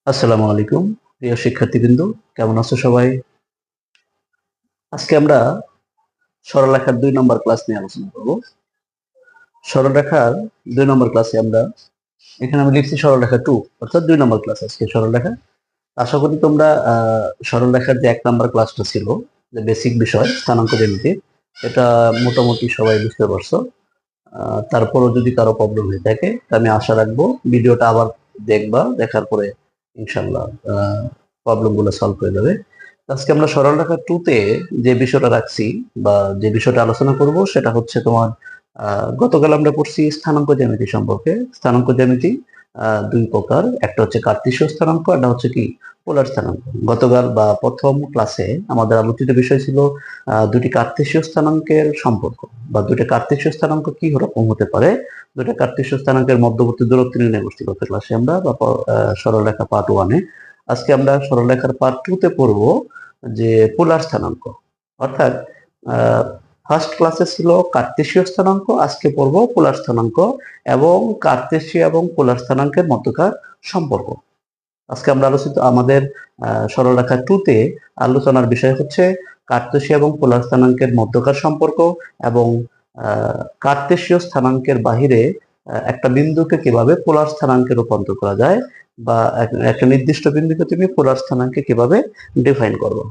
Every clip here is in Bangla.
আসসালামু আলাইকুম প্রিয় শিক্ষার্থীবৃন্দ, কেমন আছো সবাই? আজকে আমরা সরলরেখার 2 নম্বর ক্লাস নিয়ে আলোচনা করব। সরলরেখার 2 নম্বর ক্লাসে আমরা এখানে আমি লিখছি সরলরেখা 2, অর্থাৎ 2 নম্বর ক্লাস আজকে সরলরেখা। আশা করি তোমরা সরলরেখার যে 1 নম্বর ক্লাসটা ছিল, যে বেসিক বিষয় স্থানাঙ্ক জ্যামিতি, এটা মোটামুটি সবাই বুঝতে পারছো। তারপরও যদি কারো প্রবলেম হয়ে থাকে তা আমি আশা রাখবো ভিডিওটা আবার দেখবা, দেখার পরে ইনশাল্লাহ প্রবলেম গুলো সলভ হয়ে যাবে। আজকে আমরা সরলরেখা 2 তে যে বিষয়টা রাখছি বা যে বিষয়টা আলোচনা করব সেটা হচ্ছে তোমার গতকাল আমরা পড়ছি স্থানাঙ্ক জ্যামিতি সম্পর্কে। স্থানাঙ্ক জ্যামিতি 2 প্রকার, একটা হচ্ছে কার্তেশীয় স্থানাঙ্ক, একটা হচ্ছে কি পোলার স্থানাঙ্ক। গতকাল বা প্রথম ক্লাসে আমাদের আলোচিত বিষয় ছিল দুটি কার্তেশীয় স্থানাঙ্কের সম্পর্ক বা দুটি কার্তেশীয় স্থানাঙ্ক কি রকম হতে পারে, দুটি কার্তেশীয় স্থানাঙ্কের মধ্যবর্তী দূরত্ব নির্ণয় করছি গত ক্লাসে আমরা বা সরলরেখা পার্ট 1-এ। আজকে আমরা সরলরেখার পার্ট 2-তে পড়ব যে পোলার স্থানাঙ্ক, অর্থাৎ ফার্স্ট ক্লাসে ছিল কার্তেশীয় স্থানাঙ্ক, আজকে পড়ব পোলার স্থানাঙ্ক এবং কার্তেশীয় এবং পোলার স্থানাঙ্কের মধ্যকার সম্পর্ক। আজকে আমরা আমাদের সরলরেখা 2-তে আলোচনার বিষয় হচ্ছে কার্তেশীয় এবং পোলার স্থানাঙ্কের মধ্যকার সম্পর্ক এবং কার্তেশীয় স্থানাঙ্কের বাহিরে একটা বিন্দুকে কিভাবে পোলার স্থানাঙ্কে রূপান্তর করা যায় বা একটা নির্দিষ্ট বিন্দুকে তুমি পোলার স্থানাঙ্কে কিভাবে ডিফাইন করবো।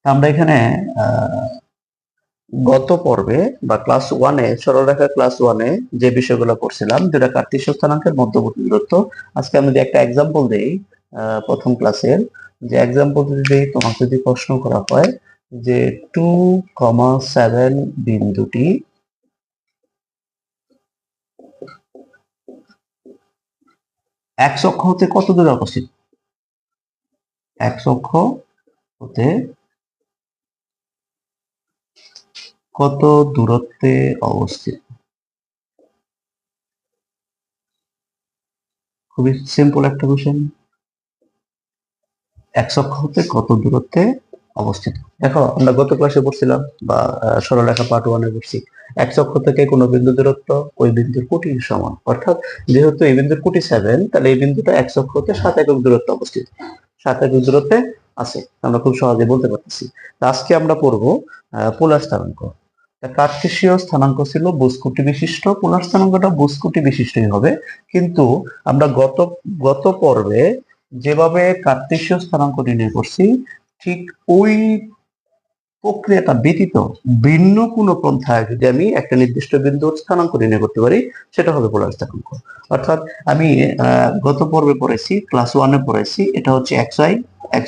আমরা এখানে গত পর্বে বা ক্লাস 1-এ সরলরেখা ক্লাস 1-এ যে বিষয়গুলো পড়ছিলাম, যেটা কার্তেশীয় স্থানাঙ্কের মধ্যবর্তী দূরত্ব, আজকে আমি যদি একটা এক্সাম্পল দেই প্রথম ক্লাসের, যে এক্সাম্পল যদি তোমাকে যদি প্রশ্ন করা হয় যে 2,7 বিন্দুটি এক্স অক্ষ হতে কত দূরে অবস্থিত, এক্স অক্ষ হতে কত দূরত্বে অবস্থিত। খুবই সিম্পল একটা কোশ্চেন, এক্স অক্ষ হতে কত দূরত্বে অবস্থিত। দেখো আমরা গত ক্লাসে পড়ছিলাম বা সরলরেখা পার্ট 1-এ পড়ছি, এক্স অক্ষ থেকে কোনো বিন্দু দূরত্ব ওই বিন্দুর কোটির সমান, অর্থাৎ যেহেতু এই বিন্দুর কোটি 7, তাহলে এই বিন্দুটা এক্স অক্ষ হতে 7 একক দূরত্বে অবস্থিত, 7 একক দূরত্বে আছে, আমরা খুব সহজে বলতে পারতেছি। আজকে আমরা পড়বো পোলার স্থানাঙ্ক। কার্তেশীয় স্থানাঙ্ক ছিল বুস্কুটি বিশিষ্ট, পোলার স্থানাঙ্কটা বুস্কুটি বিশিষ্টই হবে, কিন্তু আমরা গত গত পর্বে যেভাবে কার্তেশীয় স্থানাঙ্ক নির্ণয় করছি, ঠিক ওই প্রক্রিয়াটা ব্যতীত ভিন্ন কোনো পন্থায় যদি আমি একটা নির্দিষ্ট বিন্দুর স্থানাঙ্ক নির্ণয় করতে পারি, সেটা হবে পোলার স্থানাঙ্ক। অর্থাৎ আমি গত পর্বে পড়েছি, ক্লাস 1-এ পড়েছি, এটা হচ্ছে এক্স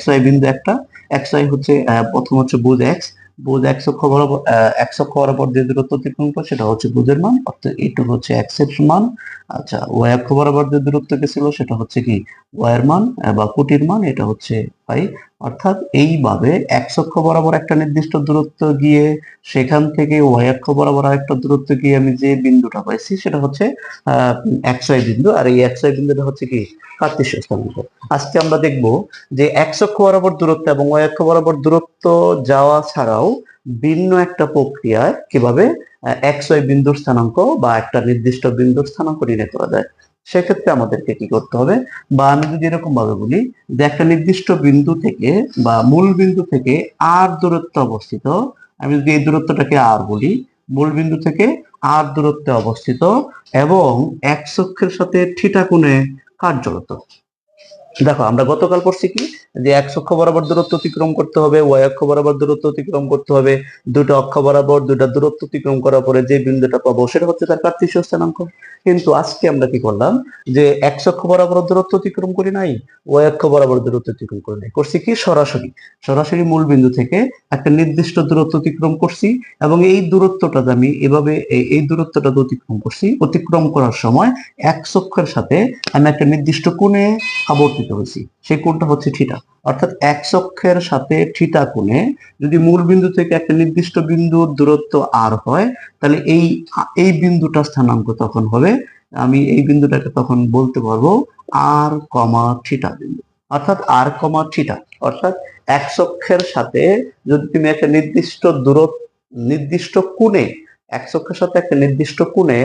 ওয়াই বিন্দু একটা। এক্স ওয়াই হচ্ছে প্রথম হচ্ছে বুঝ এক্স, বুঝ এক্স অক্ষ বরাবর যে দূরত্ব অতিক্রম করে সেটা হচ্ছে বুঝের মান, অর্থাৎ এইটুকু হচ্ছে এক্স এর মান। আচ্ছা, ওয়াই অক্ষ বরাবর যে দূরত্ব গেছিল সেটা হচ্ছে কি ওয়াই এর মান বা কোটির মান, এটা হচ্ছে পাই। অর্থাৎ এইভাবে এক্স অক্ষ বরাবর একটা নির্দিষ্ট দূরত্ব গিয়ে সেখান থেকে ওয়াই অক্ষ বরাবর আরেকটা দূরত্ব গিয়ে আমি যে বিন্দুটা পাইছি সেটা হচ্ছে এক্স ওয়াই বিন্দু, আর এই এক্স ওয়াই বিন্দুটা হচ্ছে কি কার্তেশীয় স্থানাঙ্ক। আজকে আমরা দেখব যে এক্স অক্ষ বরাবর দূরত্ব এবং ওয়াই অক্ষ বরাবর দূরত্ব যাওয়া ছাড়াও ভিন্ন একটা প্রক্রিয়ায় কিভাবে এক্স ওয়াই বিন্দুর স্থানাঙ্ক বা একটা নির্দিষ্ট বিন্দুর স্থানাঙ্ক নির্ণয় করা যায়। সেক্ষেত্রে আমাদেরকে কি করতে হবে, বা আমি যদি এরকম ভাবে বলি যে একটা নির্দিষ্ট বিন্দু থেকে বা মূল বিন্দু থেকে আর দূরত্বে অবস্থিত, আমি যদি এই দূরত্বটাকে আর বলি, মূল বিন্দু থেকে আর দূরত্বে অবস্থিত এবং এক্স অক্ষের সাথে থিটা কোণে কার্যরত। দেখো আমরা গতকাল পড়ছি কি যে এক্স অক্ষ বরাবর দূরত্ব অতিক্রম করতে হবে, ওয়াই অক্ষ বরাবর দূরত্ব অতিক্রম করতে হবে, দুটো অক্ষ বরাবর দুটা দূরত্ব অতিক্রম করার পরে যে বিন্দুটা পাবো সেটা হচ্ছে তার কার্তেশীয় স্থানাঙ্ক। কিন্তু আজকে আমরা কি করলাম, যে এক্স অক্ষ বরাবর দূরত্ব অতিক্রম করি নাই, ওয়াই অক্ষ বরাবর দূরত্ব অতিক্রম করি নাই, করছি কি সরাসরি সরাসরি মূল বিন্দু থেকে একটা নির্দিষ্ট দূরত্ব অতিক্রম করছি এবং এই দূরত্বটা আমি এভাবে এই দূরত্বটা অতিক্রম করছি, অতিক্রম করার সময় এক্স অক্ষের সাথে আমি একটা নির্দিষ্ট কোণে আবর্তিত হয়েছি, সেই কোণটা হচ্ছে থিটা। অর্থাৎ এক্স অক্ষের সাথে থিটা কোণে যদি মূল বিন্দু থেকে একটা নির্দিষ্ট বিন্দুর দূরত্ব আর হয়, তাহলে এই এই বিন্দুটা স্থানাঙ্ক তখন হবে, আমি এই বিন্দুটাকে তখন বলতে পারবো আর কমা থিটা বিন্দু, অর্থাৎ আর কমা থিটা। অর্থাৎ এক্স অক্ষের সাথে যদি তুমি একটা নির্দিষ্ট কোণে এক্স অক্ষের সাথে একটা নির্দিষ্ট কোণে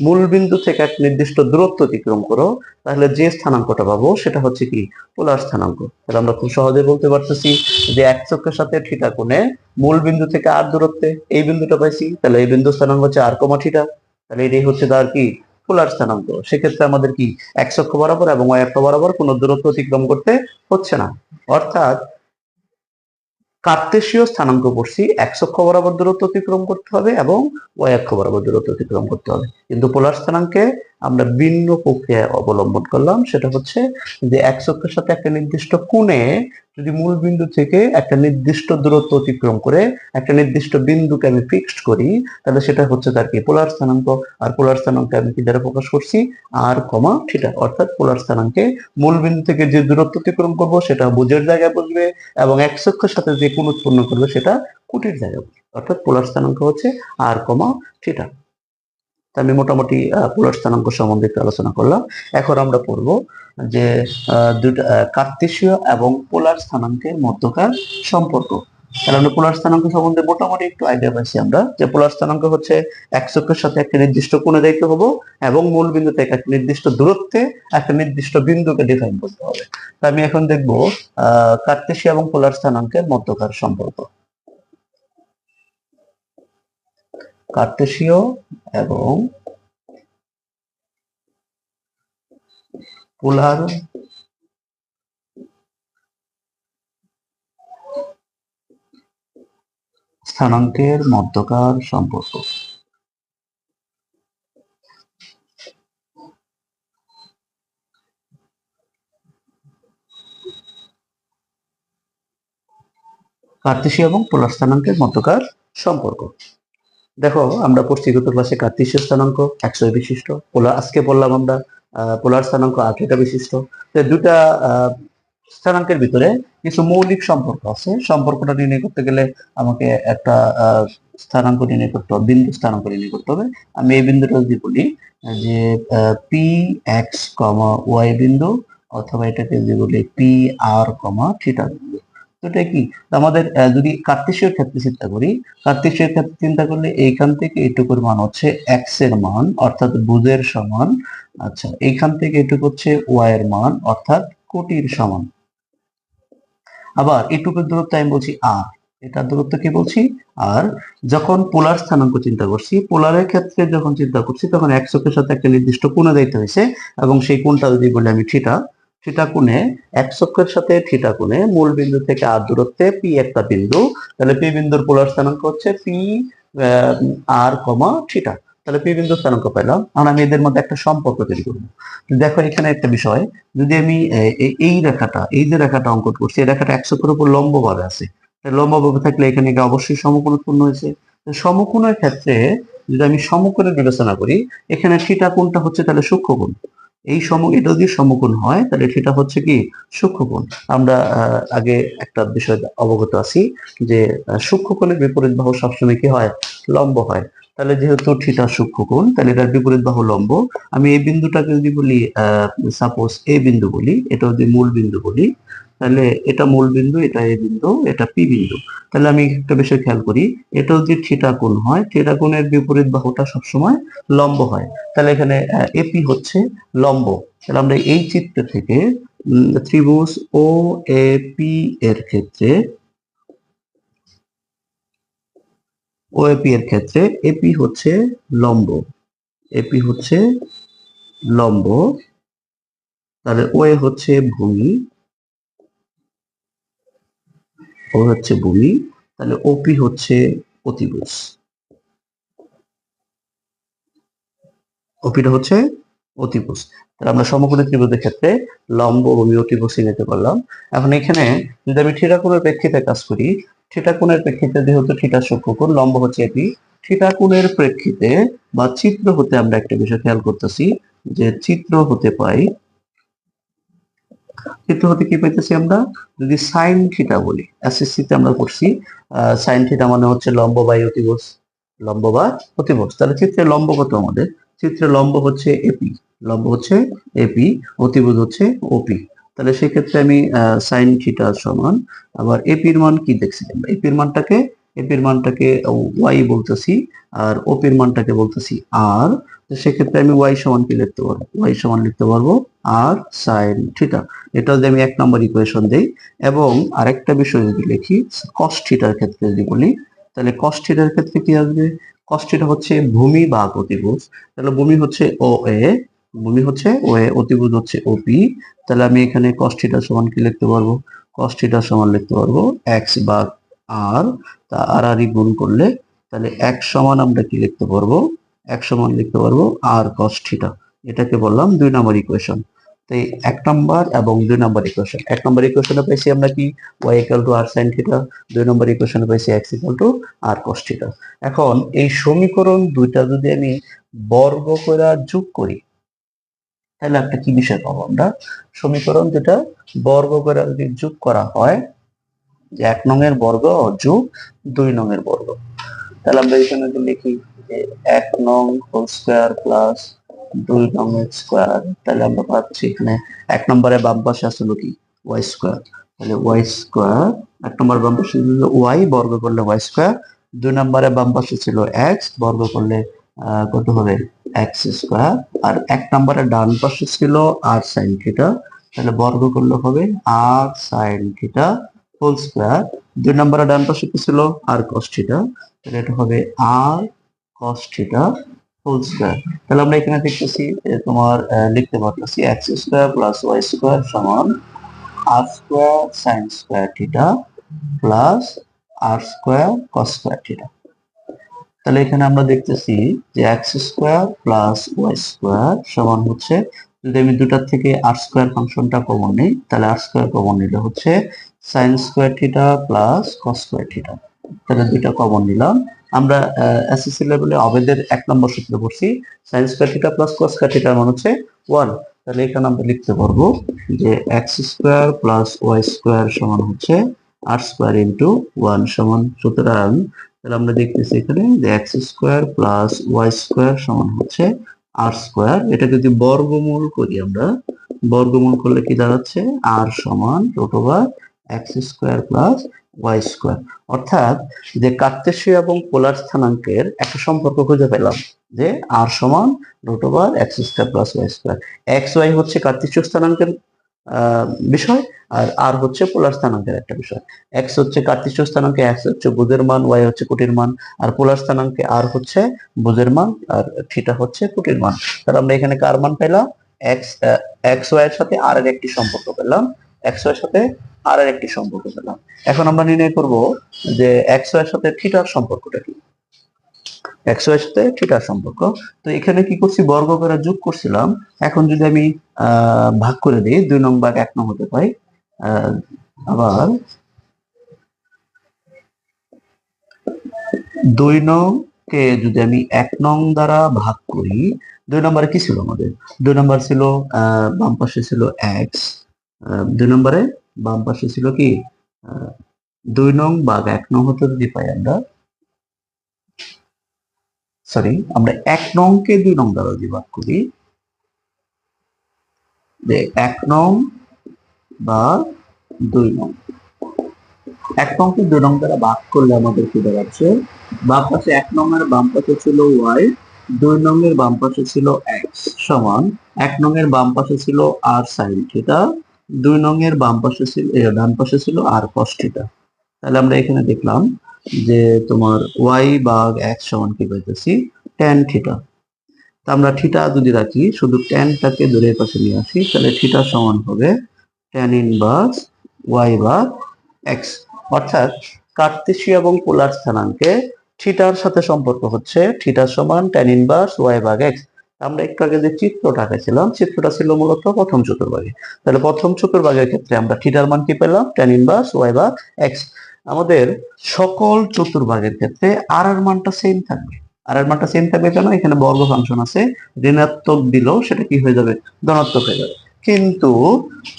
মূল বিন্দু থেকে এক নির্দিষ্ট দূরত্ব অতিক্রম করো, তাহলে যে স্থানাঙ্কটা পাবো সেটা হচ্ছে কি পোলার স্থানাঙ্ক। তাহলে আমরা খুব সহজে বলতে পারতেছি যে এক্স অক্ষের সাথে থিটা কোণে মূল বিন্দু থেকে আর দূরত্বে এই বিন্দুটা পাইছি, তাহলে এই বিন্দু স্থানাঙ্ক হচ্ছে আর কমা থিটা। তাহলে এটাই হচ্ছে তার কি পোলার স্থানাঙ্ক। সেক্ষেত্রে আমাদের কি এক্স অক্ষ বরাবর এবং ওয়াই অক্ষ বরাবর কোনো দূরত্ব অতিক্রম করতে হচ্ছে না। অর্থাৎ কার্তেশীয় স্থানাঙ্ক পড়ছি, এক্স অক্ষ বরাবর দূরত্ব অতিক্রম করতে হবে এবং ওয়াই অক্ষ বরাবর দূরত্ব অতিক্রম করতে হবে। কিন্তু পোলার স্থানাঙ্কে আমরা ভিন্ন প্রক্রিয়া অবলম্বন করলাম, সেটা হচ্ছে যে এক্স অক্ষের সাথে একটা নির্দিষ্ট কোণে যদি মূল বিন্দু থেকে একটা নির্দিষ্ট দূরত্ব অতিক্রম করে একটা নির্দিষ্ট বিন্দুকে আমি ফিক্সড করি, তাহলে সেটা হচ্ছে তার কি পোলার স্থানাঙ্ক। আর পোলার স্থানাঙ্কে আমি কি দ্বারা প্রকাশ করছি আর কমা থিটা। অর্থাৎ পোলার স্থানাঙ্কে মূল বিন্দু থেকে যে দূরত্ব অতিক্রম করবো সেটা বুঝের জায়গায় বসবে এবং এক্স অক্ষের সাথে যে কোণ উৎপন্ন করবে সেটা কুটির জায়গায় বসবে। অর্থাৎ পোলার স্থানাঙ্ক হচ্ছে আর কমা থিটা। আমি মোটামুটি পোলার স্থানাঙ্ক সম্বন্ধে একটু আলোচনা করলাম। এখন আমরা পড়বো যে দুটা কার্তেশীয় এবং পোলার স্থানাঙ্কের মধ্যকার সম্পর্ক। তাহলে আমরা পোলার স্থানাঙ্ক সম্বন্ধে মোটামুটি একটু আইডিয়া পাইছি আমরা, যে পোলার স্থানাঙ্ক হচ্ছে এক্স অক্ষের সাথে একটা নির্দিষ্ট কোণে যাইতে হবে এবং মূল বিন্দু থেকে একটা নির্দিষ্ট দূরত্বে একটা নির্দিষ্ট বিন্দুকে ডিফাইন করতে হবে। তো আমি এখন দেখবো কার্তেশীয় এবং পোলার স্থানাঙ্কের মধ্যকার সম্পর্ক। কার্তেশীয় এবং পোলার স্থানাঙ্কের মধ্যকার সম্পর্ক। কার্তেশীয় এবং পোলার স্থানাঙ্কের মধ্যকার সম্পর্ক। দেখো আমরা পড়ছি গত ক্লাসে কার্তেশীয় স্থানাঙ্ক একশো বিশিষ্ট, পোলার আজকে বললাম আমরা পোলার স্থানাঙ্ক আঠেরোটা বিশিষ্ট। তো দুটা স্থানাঙ্কের ভিতরে কিছু মৌলিক সম্পর্ক আছে। সম্পর্কটা নির্ণয় করতে গেলে আমাকে একটা স্থানাঙ্ক নির্ণয় করতে হবে, বিন্দু স্থানাঙ্ক নির্ণয় করতে হবে। আমি এই বিন্দুটা যদি বলি যে পি এক্স কমা ওয়াই বিন্দু, অথবা এটাকে যদি বলি পি আর কমা থিটা বিন্দু। তো এটা কি আমাদের যদি কার্তেশীয় ক্ষেত্রে চিন্তা করি, কার্তেশীয় ক্ষেত্রে চিন্তা করলে এইখান থেকে এইটুকুর মান হচ্ছে এক্স এর মান অর্থাৎ ভুজের সমান। আচ্ছা, এইখান থেকে এটুকু হচ্ছে ওয়াই এর মান অর্থাৎ কোটির সমান। আবার এটুকুর দূরত্ব আমি বলছি আর, এটার দূরত্ব কি বলছি আর। যখন পোলার স্থানাঙ্ক চিন্তা করছি, পোলারের ক্ষেত্রে যখন চিন্তা করছি তখন এক্স অক্ষের সাথে একটা নির্দিষ্ট কোণে যাইতে হয়েছে এবং সেই কোণটা যদি বলি আমি থিটা, থিটা কোণে এক্স অক্ষের সাথে থিটা কোণে মূল বিন্দু থেকে আর দূরত্বে পি একটা বিন্দু, তাহলে পি বিন্দুর পোলার স্থানাঙ্ক হচ্ছে পি আর কমা থিটা। তাহলে পি বিন্দু স্থানাঙ্ক পেলাম। এখন আমি এদের মধ্যে একটা সম্পর্ক তৈরি করবো। দেখো এখানে একটা বিষয়, যদি আমি এই রেখাটা, এই যে রেখাটা অঙ্কন করছি, এই রেখাটা এক্স অক্ষের উপর লম্ব ভাবে আছে, লম্ব ভাবে থাকলে এখানে অবশ্যই সমকোণ উৎপন্ন হয়েছে। সমকোণের ক্ষেত্রে যদি আমি সমকোণের বিবেচনা করি, এখানে থিটা কোণটা হচ্ছে তাহলে সূক্ষ্মকোণ। এই এটা যদি সমকোণ হয় তাহলে থিটা হচ্ছে কি সূক্ষ্মকোণ। আমরা আগে একটা বিষয় অবগত আছি যে সূক্ষ্মকোণের বিপরীত বাহু সবসময় কি হয় লম্ব হয়। তাহলে যেহেতু থিটা সূক্ষ্মকোণ, তাহলে এটার বিপরীত বাহু লম্ব। আমি এই বিন্দুটাকে যদি বলি সাপোজ এ বিন্দু বলি, এটা যদি মূল বিন্দু বলি, তাহলে এটা মূল বিন্দু, এটা এ বিন্দু, এটা পি বিন্দু। তাহলে আমি একটা বিষয় খেয়াল করি, এটা যদি থিটা কোণ হয়, থিটা কোণের বিপরীত বাহুটা সবসময় লম্ব হয়। তাহলে এখানে এপি হচ্ছে লম্ব। তাহলে আমরা এই চিত্র থেকে ত্রিভুজ ও এপি এর ক্ষেত্রে, ওএপি এর ক্ষেত্রে এপি হচ্ছে লম্ব, এপি হচ্ছে লম্ব, তাহলে ওএ হচ্ছে ভূমি, ও হচ্ছে ভূমি, তাহলে ওপি হচ্ছে অতিভুজ, ওপিটা হচ্ছে অতিভুজ। তাহলে আমরা সমকোণী ত্রিভুজের ক্ষেত্রে লম্ব, ভূমি, অতিভুজ চিহ্নিত করলাম। এখন এখানে যদি আমি থিটা কোণের প্রেক্ষিতে কাজ করি, থিটা কোণের প্রেক্ষিতে যেহেতু থিটা সূক্ষ্মকোণ, লম্ব হচ্ছে এপি, থিটা কোণের প্রেক্ষিতে বা চিত্র হতে আমরা একটা বিষয় খেয়াল করতেছি যে চিত্র হতে পাই, চিত্র হতে কি পাইতেছি আমরা, যদি সাইন থিটা বলি, এসএসসি তে আমরা পড়ছি সাইন থিটা মানে হচ্ছে লম্ব বাই অতিভুজ, লম্ব বা অতিভুজ। তাহলে চিত্রে লম্ব কত আমাদের, চিত্রে লম্ব হচ্ছে এপি, লম্ব হচ্ছে এপি, অতিভুজ হচ্ছে ওপি। তাহলে সেক্ষেত্রে আমি সাইন থিটা সমান, আবার এপির মান কি দেখছিলাম, এপির মানটাকে এপির মানটাকে ওয়াই বলতেছি, আর ওপির মানটাকে বলতেছি আর। তো সেক্ষেত্রে আমি ওয়াই সমান কি লিখতে পারবো? ওয়াই সমান লিখতে পারবো আর সাইন থিটা। এটা যদি আমি 1 নম্বর ইকুয়েশন দেই, এবং আরেকটা বিষয় যদি লিখি কস থিটার ক্ষেত্রে যদি বলি, তাহলে কস থিটার ক্ষেত্রে কি আসবে? কস থিটা হচ্ছে ভূমি বা অতিভুজ। তাহলে ভূমি হচ্ছে ও এ, ভূমি হচ্ছে ও এ, অতিভুজ হচ্ছে ওপি। তাহলে আমি এখানে cos থিটা সমান কি লিখতে পারবো? cos থিটা সমান লিখতে পারবো এক্স বা আর, তা আর আর গুণ করলে তাহলে এক সমান আমরা কি লিখতে পারবো? এক সমান লিখতে পারবো আর cos থিটা। এটাকে বললাম 2 নম্বর ইকুয়েশন। তো এই 1 নম্বর এবং 2 নম্বর ইকুয়েশন, 1 নম্বর ইকুয়েশনে পাইছি আমরা কি y equal to R sine theta, 2 নম্বর ইকুয়েশনে পাইছি x equal to R cos theta. এখন এই সমীকরণ দুইটা যদি আমি বর্গ করে যোগ করি, তাহলে একটা কি বিষয় পাবো আমরা? সমীকরণ যেটা বর্গ করে যদি যোগ করা হয়, যে 1 নং এর বর্গ যোগ 2 নং এর বর্গ, তাহলে আমরা এখানে যদি লিখি যে 1 নং হোল স্কোয়ার প্লাস 2 নং এর স্কোয়ার, তাহলে আমরা পাচ্ছি এখানে 1 নম্বরে বাম পাশে আসলে কি ওয়াই স্কোয়ার, তাহলে ওয়াই স্কোয়ার। 1 নম্বর বাম পাশে ছিল ওয়াই, বর্গ করলে ওয়াই স্কোয়ার। 2 নম্বরে বাম পাশে ছিল এক্স, বর্গ করলে কত হবে? X square. আর 1 নম্বরে ডান পাশে ছিল আর সাইন থিটা, তাহলে বর্গ করলে হবে আর সাইন থিটা হোল স্কোয়ার। 2 নম্বরে ডান পাশে কি ছিল? আর কস থিটা, তাহলে এটা হবে R cos theta whole square. তাহলে আমরা এখানে দেখতেছি যে তোমার লিখতে পারতেছি X square plus Y square সমান R square sine square theta plus R square cos square theta. তাহলে এখানে আমরা দেখতেছি যে X square plus Y square সমান হচ্ছে, যদি আমি দুটার থেকে আর স্কোয়ার ফাংশনটা কমন নিই, তাহলে আর স্কোয়ার কমন নিলে হচ্ছে sign square theta plus cos square theta. তাহলে দুইটা কমন নিলাম। আমরা এসএসসি লেভেলে অবেদের 1 নম্বর সূত্র পড়ছি, sign square theta plus cos square থিটার মান হচ্ছে 1। তাহলে এখানে আমরা লিখতে পারবো যে X square plus Y square সমান হচ্ছে আর স্কোয়ার ইন্টু 1 সমান, সুতরাং তাহলে আমরা দেখতেছি এখানে যে X square plus Y square সমান হচ্ছে আর স্কোয়ার। এটা যদি বর্গমূল করি আমরা, বর্গমূল করলে কি দাঁড়াচ্ছে? আর সমান root over X square plus Y square. অর্থাৎ যে কার্তেশীয় এবং পোলার স্থানাঙ্কের একটা সম্পর্ক খুঁজে পেলাম, যে আর সমান root over X square plus Y square. X Y হচ্ছে কার্তেশীয় স্থানাঙ্কের বিষয়, আর আর হচ্ছে পোলার স্থানাঙ্কের একটা বিষয়। এক্স হচ্ছে কার্তেশীয় স্থানাঙ্কে, এক্স হচ্ছে ভুজের মান, ওয়াই হচ্ছে কোটির মান। আর পোলার স্থানাঙ্কে আর হচ্ছে ভুজের মান, আর থিটা হচ্ছে কোটির মান। তাহলে আমরা এখানে কার মান পেলাম? এক্স এক্স ওয়াই এর সাথে আর এর একটি সম্পর্ক পেলাম, এক্স ওয়াই এর সাথে আর এর একটি সম্পর্ক পেলাম। এখন আমরা নির্ণয় করব যে এক্স ওয়াই এর সাথে থিটার সম্পর্কটা কি। এক্স ওয়াই এর সাথে থিটার সম্পর্ক, তো এখানে কি করছি? বর্গ করে যোগ করছিলাম। এখন যদি আমি ভাগ করে দিই, 2 নং ভাগ 1 নং হতে পাই। আবার 2 নং কে যদি আমি 1 নং দ্বারা ভাগ করি, 2 নম্বরে কি ছিল আমাদের? 2 নম্বর ছিল বাম পাশে ছিল এক্স, 2 নম্বরে বাম পাশে ছিল কি 2 নং ভাগ 1 নং হতে যদি পাই আমরা, সরি আমরা 1 নং কে 2 নং দ্বারা যদি ভাগ করি, যে 1 নং বা 2 নং, 1 নং কে 2 নং দ্বারা ভাগ করলে আমাদের কি দাঁড়াচ্ছে? বাম পাশে 1 নং এর বাম পাশে ছিল ওয়াই, 2 নং এর বাম পাশে ছিল এক্স সমান 1 নং এর বাম পাশে ছিল আর সাইন থিটা, 2 নং এর বাম পাশে ছিল ডান পাশে ছিল আর কস থিটা। তাহলে আমরা এখানে দেখলাম যে তোমার ওয়াই ভাগ এক্স সমান কি পাইতেছি? Tan theta. তা আমরা থিটা যদি রাখি, শুধু ট্যানটাকে দূরের পাশে নিয়ে আসি, তাহলে থিটা সমান হবে ট্যান ইনভার্স ওয়াই ভাগ এক্স। অর্থাৎ কার্তেশীয় এবং পোলার স্থানাঙ্কে থিটার সাথে সম্পর্ক হচ্ছে থিটা সমান ট্যান ইনভার্স ওয়াই ভাগ এক্স। আমরা একটু আগে যে চিত্রটা আঁকেছিলাম, চিত্রটা ছিল মূলত প্রথম চতুর্ভাগে। তাহলে প্রথম চতুর্ভাগের ক্ষেত্রে আমরা থিটার মান কি পেলাম? ট্যান ইনভার্স ওয়াই ভাগ এক্স। আমাদের সকল চতুর্ভাগের ক্ষেত্রে আর এর মানটা সেম থাকবে। আর এর মানটা সেম থাকবে কেন? এখানে বর্গ ফাংশন আছে, ঋণাত্মক দিলেও সেটা কি হয়ে যাবে? ধনাত্মক হয়ে যাবে। কিন্তু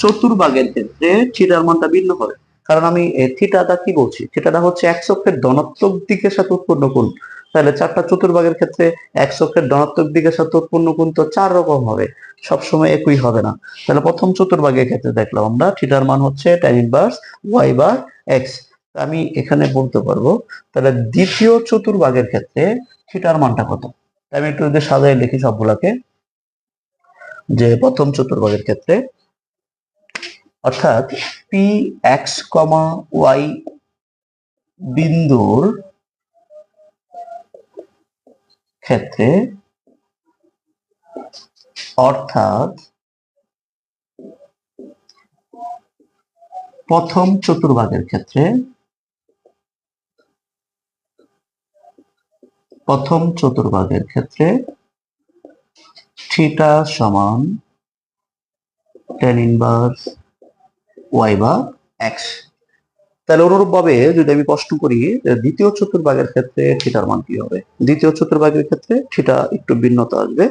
চতুর্ভাগের ক্ষেত্রে থিটার মানটা ভিন্ন হবে, কারণ আমি থিটাটা কি বলছি? থিটাটা হচ্ছে এক্স অক্ষের ধনাত্মক দিকের সাথে উৎপন্ন কোণ। তাহলে 4টা চতুর্ভাগের ক্ষেত্রে এক্স অক্ষের ধনাত্মক দিকের সাথে উৎপন্ন কোণ তো 4 রকম হবে, সবসময় একই হবে না। তাহলে প্রথম চতুর্ভাগের ক্ষেত্রে দেখলাম আমরা থিটার মান হচ্ছে tan inverse Y by X. আমি এখানে বলতে পারবো তাহলে দ্বিতীয় চতুর্ভাগের ক্ষেত্রে থিটার মানটা কত। আমি একটু যদি সাজায় লিখি সবগুলাকে, যে প্রথম চতুর্ভাগের ক্ষেত্রে অর্থাৎ পি এক্স কমা ওয়াই বিন্দুর ক্ষেত্রে, অর্থাৎ প্রথম চতুর্ভাগের ক্ষেত্রে, থিটা সমান tan ইনভার্স ওয়াই বা এক্স। তাহলে অনুরূপ ভাবে যদি আমি প্রশ্ন করি দ্বিতীয় চতুর্ভাগের ক্ষেত্রে থিটার মান কি হবে, দ্বিতীয় চতুর্ভাগের ক্ষেত্রে থিটা একটু ভিন্নতা আসবে।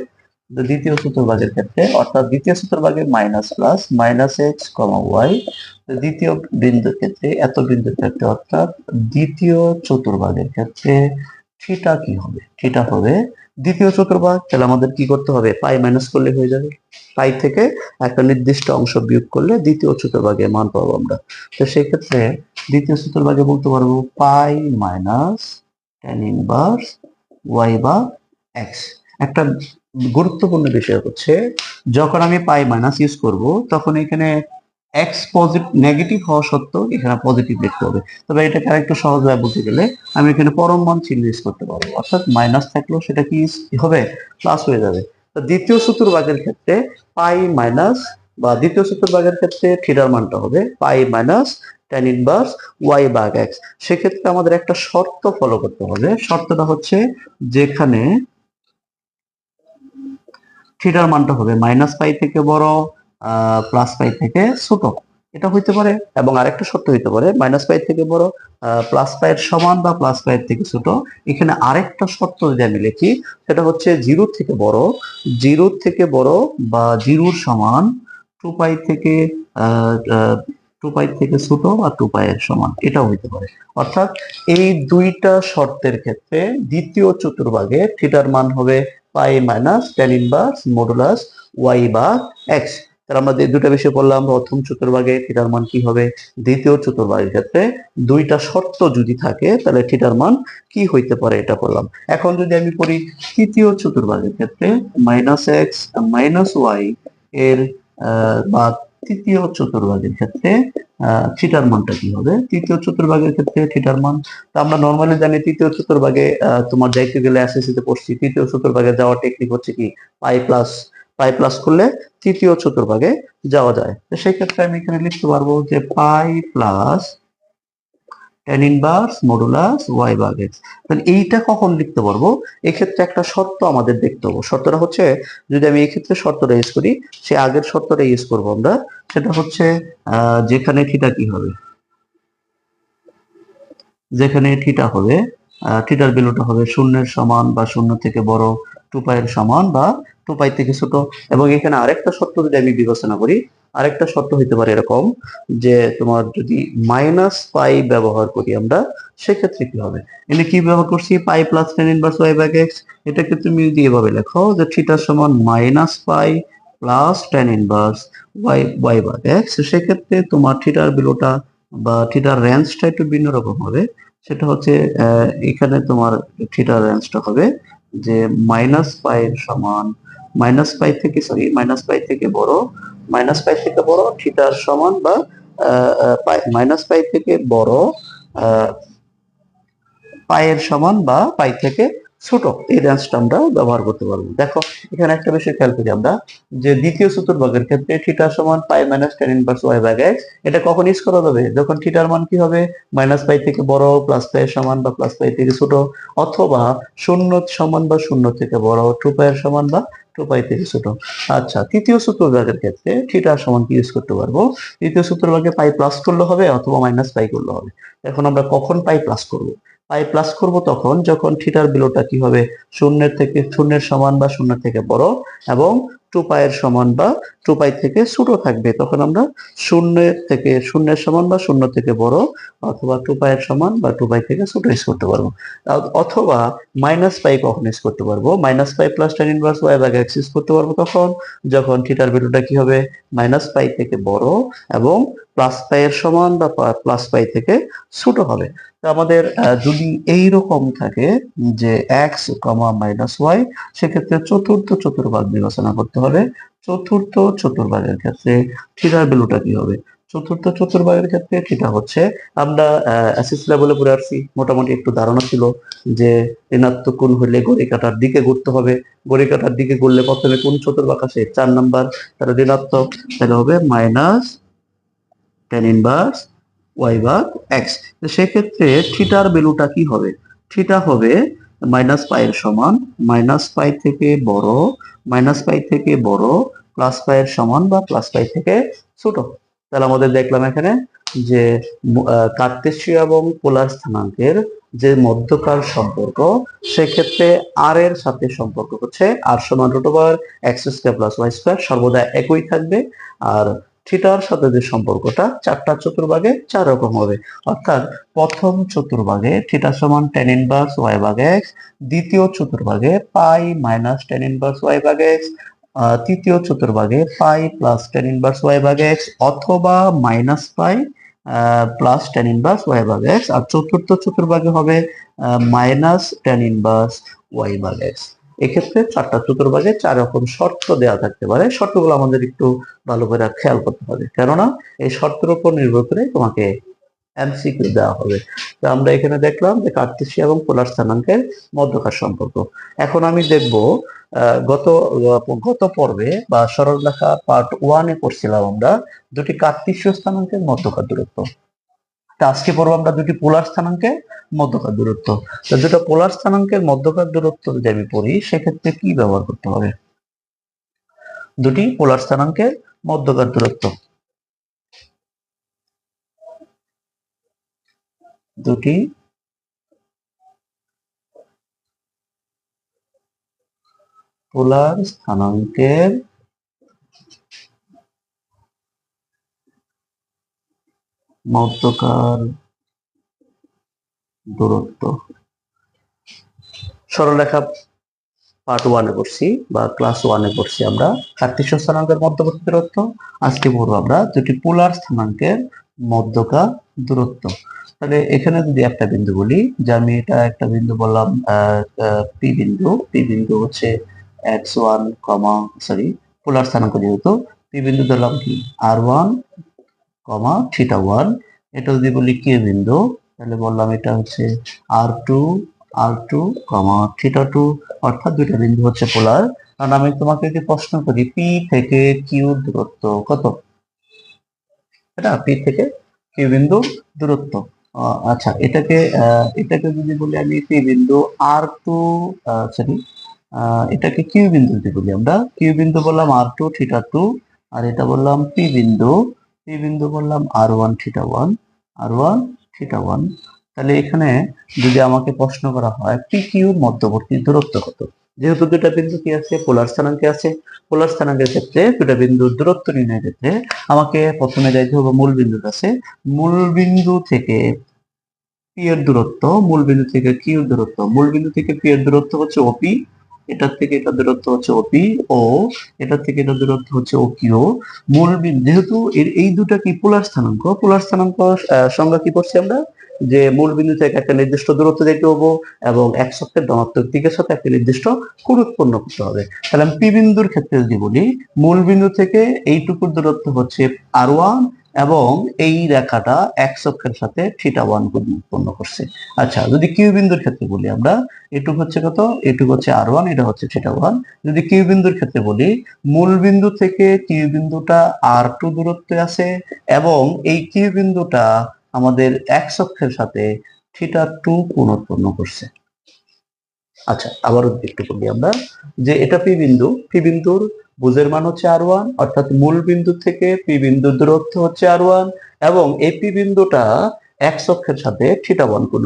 দ্বিতীয় চতুর্ভাগের ক্ষেত্রে অর্থাৎ দ্বিতীয় চতুর্ভাগে মাইনাস প্লাস মাইনাস এক্স কমা ওয়াই, দ্বিতীয় বিন্দুর ক্ষেত্রে এত বিন্দুর ক্ষেত্রে অর্থাৎ দ্বিতীয় চতুর্ভাগের ক্ষেত্রে থিটা কি হবে, থিটা হবে দ্বিতীয় চতুর্ভাগ, তাহলে আমাদের কি করতে হবে, পাই মাইনাস করলে হয়ে যাবে। পাই থেকে একটা নির্দিষ্ট অংশ বিয়োগ করলে দ্বিতীয় চতুর্ভাগের মান পাবো আমরা। তো সেই ক্ষেত্রে দ্বিতীয় চতুর্ভাগে বলতে পারবো পাই মাইনাস tan ইনভার্স ওয়াই বা এক্স। একটা গুরুত্বপূর্ণ বিষয় হচ্ছে যখন আমি পাই মাইনাস ইউজ করব তখন এখানে এক্স পজিটিভ নেগেটিভ হওয়া সত্ত্বেও এখানে পজিটিভ লিখতে হবে। তবে এটাকে আরেকটু সহজভাবে বলতে গেলে আমি এখানে পরম মান চিহ্ন ইউজ করতে পারবো, অর্থাৎ মাইনাস থাকলেও সেটা কি হবে, প্লাস হয়ে যাবে। তো দ্বিতীয় চতুর্ভাগের ক্ষেত্রে পাই মাইনাস বা দ্বিতীয় চতুর্ভাগের ক্ষেত্রে থিটার মানটা হবে pi minus tan inverse Y ভাগ এক্স। সেক্ষেত্রে আমাদের একটা শর্ত ফলো করতে হবে, শর্তটা হচ্ছে যেখানে থিটার মানটা হবে মাইনাস পাই থেকে বড় প্লাস পাই থেকে ছোট, এটা হইতে পারে। এবং আরেকটা শর্ত হইতে পারে মাইনাস পাই থেকে বড় প্লাস পাইয়ের সমান বা প্লাস পাইয়ের থেকে ছোট। এখানে আরেকটা শর্ত যদি আমি লিখি সেটা হচ্ছে জিরো থেকে বড় বা জিরোর সমান টু পাই থেকে ছোট বা টু পাইয়ের সমান, এটাও হইতে পারে। অর্থাৎ এই দুইটা শর্তের ক্ষেত্রে দ্বিতীয় চতুর্ভাগে থিটার মান হবে pi minus tan inverse modulus Y বা এক্স। তাহলে আমরা দুটা বিষয় পড়লাম, প্রথম চতুর্ভাগে থিটার মান কি হবে, দ্বিতীয় চতুর্ভাগের ক্ষেত্রে দুইটা শর্ত যদি থাকে তাহলে থিটার মান কি হইতে পারে এটা পড়লাম। এখন যদি আমি পড়ি তৃতীয় চতুর্ভাগের ক্ষেত্রে মাইনাস এক্স মাইনাস ওয়াই এর বা তৃতীয় চতুর্ভাগের ক্ষেত্রে থিটার মানটা কি হবে, তৃতীয় চতুর্ভাগের ক্ষেত্রে থিটার মান। তো আমরা নর্মালি জানি তৃতীয় চতুর্ভাগে তোমার যাইতে গেলে এসএসসি তে পড়ছি তৃতীয় চতুর্ভাগে যাওয়ার টেকনিক হচ্ছে কি পাই প্লাস করলে তৃতীয় চতুর্ভাগে যাওয়া যায়। তো সেই ক্ষেত্রে আমি এখানে লিখতে পারবো যে pi plus tan inverse modulus Y ভাগ এক্স। তাহলে এইটা কখন লিখতে পারবো, এক্ষেত্রে একটা শর্ত আমাদের দেখতে হবে। শর্তটা হচ্ছে যদি আমি এই ক্ষেত্রে শর্তটা ইউজ করি, সে আগের শর্তটা ইউজ করবো আমরা, সেটা হচ্ছে যেখানে থিটা কি হবে, যেখানে থিটা হবে থিটার ভ্যালুটা হবে শূন্যের সমান বা শূন্য থেকে বড়, টু পাই এর সমান বা টু পাই থেকে ছোট। এবং এখানে আরেকটা শর্ত যদি আমি বিবেচনা করি, আরেকটা শর্ত হইতে পারে এরকম যে তোমার যদি মাইনাস পাই ব্যবহার করি আমরা, সেক্ষেত্রে কি হবে, এখানে কি ব্যবহার করছি pi plus tan inverse Y by X. এটাকে তুমি যদি এভাবে লেখো যে থিটা সমান minus pi plus tan inverse Y by X, সেক্ষেত্রে তোমার থিটার ভ্যালুটা বা থিটার রেঞ্জটা একটু ভিন্ন রকম হবে। সেটা হচ্ছে এখানে তোমার থিটার রেঞ্জটা হবে যে মাইনাস পাই থেকে বড়, থিটার সমান বা মাইনাস পাই থেকে বড় পায়ের সমান বা পাই থেকে ছোট, এই রেঞ্জটা আমরা ব্যবহার করতে পারবো। দেখো এখানে একটা বিষয় খেয়াল করি আমরা, যে দ্বিতীয় চতুর্ভাগের ক্ষেত্রে থিটা সমান pi minus tan inverse Y by X, এটা কখন ইউজ করা যাবে, যখন থিটার মান কি হবে মাইনাস পাই থেকে বড় প্লাস পাই এর সমান বা প্লাস পাই থেকে ছোট, অথবা শূন্য সমান বা শূন্য থেকে বড় টু পাই এর সমান বা টু পাই থেকে ছোট। আচ্ছা, তৃতীয় চতুর্ভাগের ক্ষেত্রে থিটা সমান কি ইউজ করতে পারবো, তৃতীয় চতুর্ভাগে পাই প্লাস করলে হবে অথবা মাইনাস পাই করলে হবে। এখন আমরা কখন পাই প্লাস করব, পাই প্লাস করব তখন যখন থিটার ভ্যালুটা কি হবে শূন্যের সমান বা শূন্য থেকে বড় এবং টু পাইয়ের সমান বা টু পাই থেকে ছোট থাকবে, তখন আমরা শূন্যের সমান বা শূন্য থেকে বড়, অথবা টু পাইয়ের সমান বা টু পাই থেকে ছোট ইউজ করতে পারবো। অথবা মাইনাস পাই কখন ইউজ করতে পারবো, minus pi plus tan inverse Y by X use করতে পারবো তখন যখন থিটার ভ্যালুটা কি হবে, মাইনাস পাই থেকে বড় এবং প্লাস পাই এর সমান বা প্লাস পাই থেকে ছোট হবে। তো আমাদের যদি এই রকম থাকে যে এক্স কমা মাইনাস ওয়াই, সেক্ষেত্রে চতুর্থ চতুর্ভাগ বিবেচনা করতে হবে। চতুর্থ চতুর্ভাগের ক্ষেত্রে থিটার ভ্যালুটা কি হবে? চতুর্থ চতুর্ভাগের ক্ষেত্রে থিটা হচ্ছে, আমরা এসএস লেভেলে পড়ে আসছি, মোটামুটি একটু ধারণা ছিল যে ঋণাত্মক কোণ হলে ঘড়ি কাঁটার দিকে ঘুরতে হবে। ঘড়ি কাঁটার দিকে ঘুরলে প্রথমে কোন চতুর্ভাগ আসে? 4 নাম্বার, তাহলে ঋণাত্মক, তাহলে হবে মাইনাস টেন ইনভার্স ওয়াই ভাগ এক্স। সেক্ষেত্রে থিটার ভ্যালুটা কি হবে? থিটা হবে মাইনাস পাই এর সমান, মাইনাস পাই থেকে বড়, মাইনাস পাই থেকে বড়, প্লাস পাই এর সমান বা প্লাস পাই থেকে ছোট। তাহলে আমাদের দেখলাম এখানে যে কার্তেশীয় এবং পোলার স্থানাঙ্কের যে মধ্যকার সম্পর্ক, সেক্ষেত্রে আর এর সাথে সম্পর্ক হচ্ছে আর সমান root over X square plus Y square, সর্বদা একই থাকবে। আর থিটার সাথে যে সম্পর্কটা চারটা চতুর্ভাগে চার রকম হবে, অর্থাৎ প্রথম চতুর্ভাগে থিটা সমান টেন ইনভার্স ওয়াই ভাগ এক্স, দ্বিতীয় চতুর্ভাগে pi minus tan inverse Y ভাগ এক্স, তৃতীয় চতুর্ভাগে pi plus tan inverse Y ভাগ এক্স, অথবা minus pi plus tan inverse Y ভাগ এক্স, আর চতুর্থ চতুর্ভাগে হবে মাইনাস টেন ইনভার্স ওয়াই ভাগ এক্স। এক্ষেত্রে চারটা চতুর্ভাগে চার রকম শর্ত দেওয়া থাকতে পারে, শর্তগুলো আমাদের একটু ভালো করে খেয়াল করতে হবে, কেননা এই শর্তের উপর নির্ভর করে তোমাকে এমসিকিউ দেওয়া হবে। তো আমরা এখানে দেখলাম যে কার্তেশীয় এবং পোলার স্থানাঙ্কের মধ্যকার সম্পর্ক। এখন আমি দেখব গত গত পর্বে বা সরলরেখা পার্ট 1-এ পড়ছিলাম আমরা দুটি কার্তেশীয় স্থানাঙ্কের মধ্যকার দূরত্ব। তা আজকে পড়বো আমরা দুটি পোলার স্থানাঙ্কের মধ্যকার দূরত্ব। তো দুটো পোলার স্থানাঙ্কের মধ্যকার দূরত্ব যদি আমি পড়ি, সেক্ষেত্রে কি ব্যবহার করতে হবে? দুটি পোলার স্থানাঙ্কের মধ্যকার দূরত্ব, দুটি পোলার স্থানাঙ্কের মধ্যকার দূরত্ব। সরলরেখা পার্ট 1-এ পড়ছি বা ক্লাস 1-এ পড়ছি আমরা কার্তেশীয় স্থানাঙ্কের মধ্যবর্তী দূরত্ব। আজকে পড়বো আমরা দুটি পোলার স্থানাঙ্কের মধ্যকার দূরত্ব। তাহলে এখানে যদি একটা বিন্দু বলি, যে আমি এটা একটা বিন্দু বললাম পি বিন্দু, পি বিন্দু হচ্ছে x1 কমা সরি পোলার স্থানাঙ্ক, যেহেতু পি বিন্দু ধরলাম কি r1 কমা থিটা 1। এটা যদি বলি কিউ বিন্দু, তাহলে বললাম এটা হচ্ছে r2 কমা থিটা 2, অর্থাৎ দুইটা বিন্দু হচ্ছে পোলার। কারণ আমি তোমাকে যদি প্রশ্ন করি পি থেকে কিউ দূরত্ব কত, এটা পি থেকে কিউ বিন্দু দূরত্ব। আচ্ছা, এটাকে যদি বলি আমি পি বিন্দু r2 সরি এটাকে কিউ বিন্দু যদি বলি, আমরা কিউ বিন্দু বললাম r2 থিটা 2, আর এটা বললাম পি বিন্দু বললাম r1 থিটা 1, r1 থিটা 1। তাহলে এখানে যদি আমাকে প্রশ্ন করা হয় পি কিউর মধ্যবর্তী দূরত্ব কত, যেহেতু দুটা বিন্দু কি আছে, পোলার স্থানাঙ্কে আছে, পোলার স্থানাঙ্কের ক্ষেত্রে দুটা বিন্দুর দূরত্ব নির্ণয়ের ক্ষেত্রে আমাকে প্রথমে যাইতে হবে মূল বিন্দুর কাছে। মূল বিন্দু থেকে পি এর দূরত্ব, মূল বিন্দু থেকে কিউ দূরত্ব, মূল বিন্দু থেকে পি এর দূরত্ব হচ্ছে ওপি, এটার থেকে এটা দূরত্ব হচ্ছে ওপি ও, এটার থেকে এটা দূরত্ব হচ্ছে ও কিউ। মূল বিন্দু যেহেতু এই দুটা কি পোলার স্থানাঙ্ক, পোলার স্থানাঙ্ক সংজ্ঞা কি করছি আমরা, যে মূল বিন্দু থেকে একটা নির্দিষ্ট দূরত্ব যেতে হবো এবং এক অক্ষের ধনাত্মক দিকের সাথে একটা নির্দিষ্ট কোণ উৎপন্ন করতে হবে। তাহলে আমি পি বিন্দুর ক্ষেত্রে যদি বলি, মূল বিন্দু থেকে এইটুকুর দূরত্ব হচ্ছে r1 এবং এই রেখাটা এক্স অক্ষের সাথে থিটা 1 কোণ উৎপন্ন করছে। আচ্ছা, যদি কিউ বিন্দুর ক্ষেত্রে বলি আমরা, এটুকু হচ্ছে কত, এটুকু হচ্ছে r1, এটা হচ্ছে থিটা 1। যদি কিউ বিন্দুর ক্ষেত্রে বলি, মূল বিন্দু থেকে কিউ বিন্দুটা r2 দূরত্বে আছে এবং এই কিউ বিন্দুটা আমাদের এক্স অক্ষের সাথে থিটা 2 কোণ উৎপন্ন করছে। আচ্ছা, আবারও একটু বলি আমরা যে এটা পি বিন্দু, পি বিন্দুর বুঝের মান হচ্ছে r1, অর্থাৎ মূল বিন্দু থেকে পি বিন্দুর দূরত্ব হচ্ছে r1 এবং এই পি বিন্দুটা এক্স অক্ষের সাথে থিটা 1 কোণ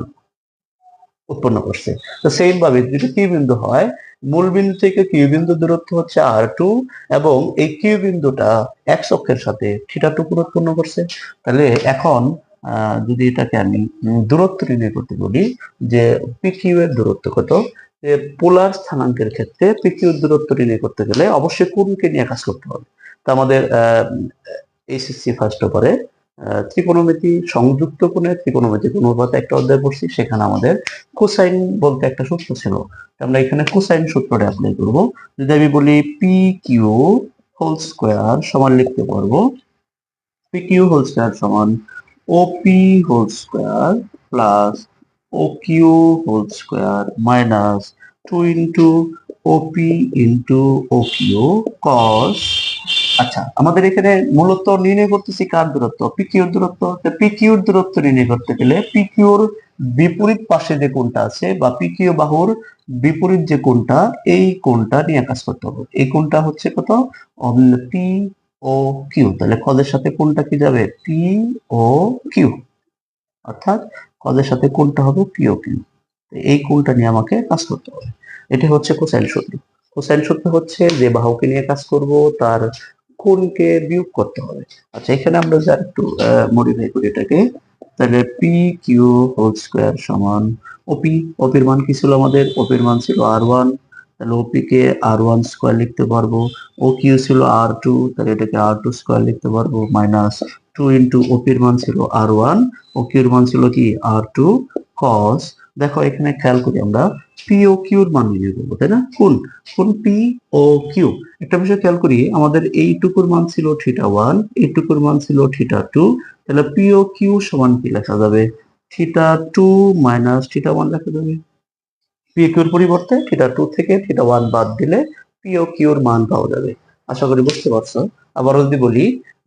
উৎপন্ন করছে। তো সেম ভাবে যদি কিউ বিন্দু হয়, মূল বিন্দু থেকে কিউ বিন্দু দূরত্ব হচ্ছে r2, এবং এই কিউ বিন্দুটা এক্স অক্ষের সাথে থিটা 2 কোণ উৎপন্ন করছে। তাহলে এখন যদি এটাকে আমি দূরত্ব নির্ণয় করতে বলি, যে পিকিউ এর দূরত্ব কত, যে পোলার স্থানাঙ্কের ক্ষেত্রে পিকিউ এর দূরত্ব নির্ণয় করতে গেলে অবশ্যই কোণকে নিয়ে কাজ করতে হবে। তো আমাদের এইচএসসি ফার্স্ট পেপারে ত্রিকোণমিতি, সংযুক্ত কোণের ত্রিকোণমিতি অনুপাত একটা অধ্যায় পড়ছি, সেখানে আমাদের কোসাইন বলতে একটা সূত্র ছিল। আমরা এখানে কোসাইন সূত্রটা অ্যাপ্লাই করব। যদি আমি বলি পি কিউ হোল স্কোয়ার সমান লিখতে পারবো, পি কিউ হোল স্কোয়ার সমান OP whole square plus O Q whole square minus 2 into OP into O Q cos. আচ্ছা, আমাদের এখানে মূলত নির্ণয় করতেছি কার দূরত্ব, পিকিউর দূরত্ব। পিকিউর দূরত্ব নির্ণয় করতে গেলে পিকিউর বিপরীত পাশে যে কোণটা আছে, বা পিকিউ বাহুর বিপরীত যে কোণটা, এই কোণটা নিয়ে কাজ করতে হবে। এই কোণটা হচ্ছে কত, পি ও কিউ। তাহলে কজের সাথে কোণটা কি যাবে, পি ও কিউ, অর্থাৎ কজের সাথে কোণটা হবে পি ও কিউ। এই কোণটা নিয়ে আমাকে কাজ করতে হবে। এটি হচ্ছে কোসাইন সূত্র। কোসাইন সূত্র হচ্ছে যে বাহুকে নিয়ে কাজ করব তার কোণকে বিয়োগ করতে হবে। আচ্ছা, এখানে আমরা যা একটু মডিফাই করি এটাকে, তাহলে পি কিউ হোল স্কোয়ার সমান ওপি। ওপির মান কি ছিল আমাদের, ওপির মান ছিল r1, তাহলে ওপি কে r1 স্কোয়ার লিখতে পারবো। ও কিউ ছিল r2, তাহলে এটাকে r2 স্কোয়ার লিখতে পারবো, মাইনাস 2 ইন্টু ওপির মান ছিল r1, ও কিউর মান ছিল কি r2 cos। দেখো এখানে খেয়াল করি, আমরা পি ও কিউর মান নির্ণয় করবো, তাই না, কোন কোন পি ও কিউ। একটা বিষয় খেয়াল করি, আমাদের এইটুকুর মান ছিল θ1, এইটুকুর মান ছিল θ2, তাহলে পি ও কিউ সমান কি লেখা যাবে, θ2 মাইনাস θ1 লেখা যাবে। পি ও কিউর পরিবর্তে θ2 থেকে θ1 বাদ দিলে পি ও কিউর মান পাওয়া যাবে। আশা করি বুঝতে পারছো। আবার যদি বলি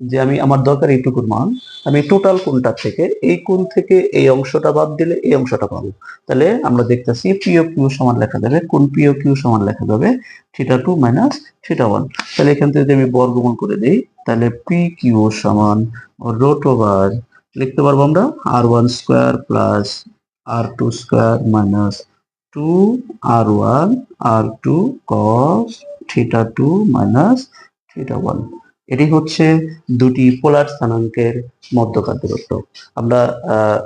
যে আমি আমার দরকার এইটুকুর মান, আমি টোটাল কোণটা থেকে এই কোণ থেকে এই অংশটা বাদ দিলে এই অংশটা পাবো। তাহলে আমরা দেখতেছি পি ও কিউ সমান লেখা যাবে, কোণ পি ও কিউ সমান লেখা যাবে θ2 মাইনাস θ1। তাহলে এখান থেকে যদি আমি বর্গমূল করে দেই, তাহলে পি কিউ সমান রুট ওভার, লিখতে পারবো আমরা r1 square plus r2 square minus 2r1 r2 cos θ2 minus θ1। এটি হচ্ছে দুটি পোলার স্থানাঙ্কের মধ্যকার দূরত্ব। আমরা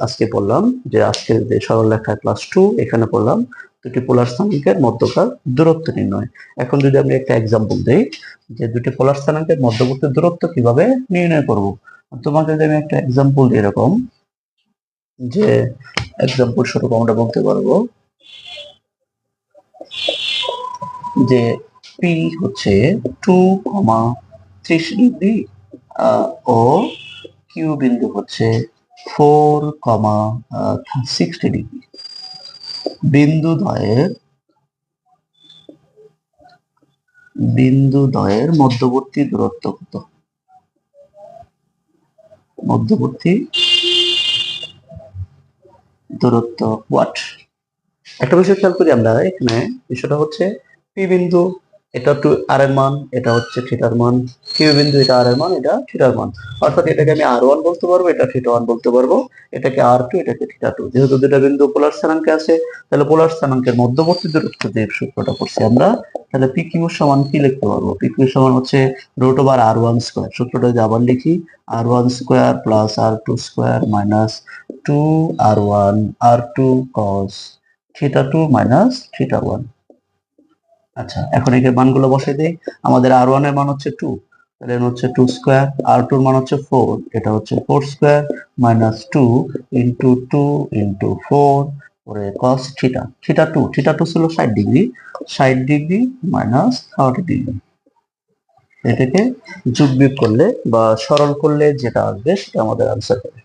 আজকে পড়লাম যে আজকের যে সরলরেখা ক্লাস 2, এখানে পড়লাম দুটি পোলার স্থানাঙ্কের মধ্যকার দূরত্ব নির্ণয়। এখন যদি আমি একটা এক্সাম্পল দেই যে দুটি পোলার স্থানাঙ্কের মধ্যবর্তী দূরত্ব কিভাবে নির্ণয় করব, তোমাকে যদি আমি একটা এক্সাম্পল দিই এরকম, যে এক্সাম্পল স্বরূপ আমরা বলতে পারবো যে পি হচ্ছে 2,30 ডিগ্রি ও কিউ বিন্দু হচ্ছে 4,60 ডিগ্রি। বিন্দুদ্বয়ের মধ্যবর্তী দূরত্ব কত, মধ্যবর্তী দূরত্ব হোয়াট। একটা বিষয় খেয়াল করি আমরা এখানে, বিষয়টা হচ্ছে পি বিন্দু, এটা টু আর এর মান, এটা হচ্ছে থিটার মান, কিউ বিন্দু এটা আর এর মান, এটা থিটার মান। অর্থাৎ এটাকে আমি r1 বলতে পারবো, এটা θ1 বলতে পারবো, এটাকে r2, এটাকে θ2। যেহেতু দুটা বিন্দু পোলার স্থানাঙ্কে আছে, তাহলে পোলার স্থানাঙ্কের মধ্যবর্তী দূরত্ব যে সূত্রটা করছি আমরা, তাহলে পি কিউ সমান কি লিখতে পারবো, পি কিউ সমান হচ্ছে রুট ওভার r1 স্কোয়ার। সূত্রটা যদি আবার লিখি, r1 square plus r2 square minus 2r1 r2 cos θ2 minus θ1। আচ্ছা, এখন এর মানগুলো বসাই দেই। আমাদের r1 এর মান হচ্ছে 2, তাহলে হচ্ছে 2 স্কয়ার, r2 এর মান হচ্ছে 4, এটা হচ্ছে 4 স্কয়ার মাইনাস 2 ইনটু 2 ইনটু 4 পরে cos θ2 ছিল 60 ডিগ্রি, 60 ডিগ্রি মাইনাস 30 ডিগ্রি। এটাকে যোগ বিয়োগ করলে বা সরল করলে যেটা আসবে সেটা আমাদের আনসার হবে।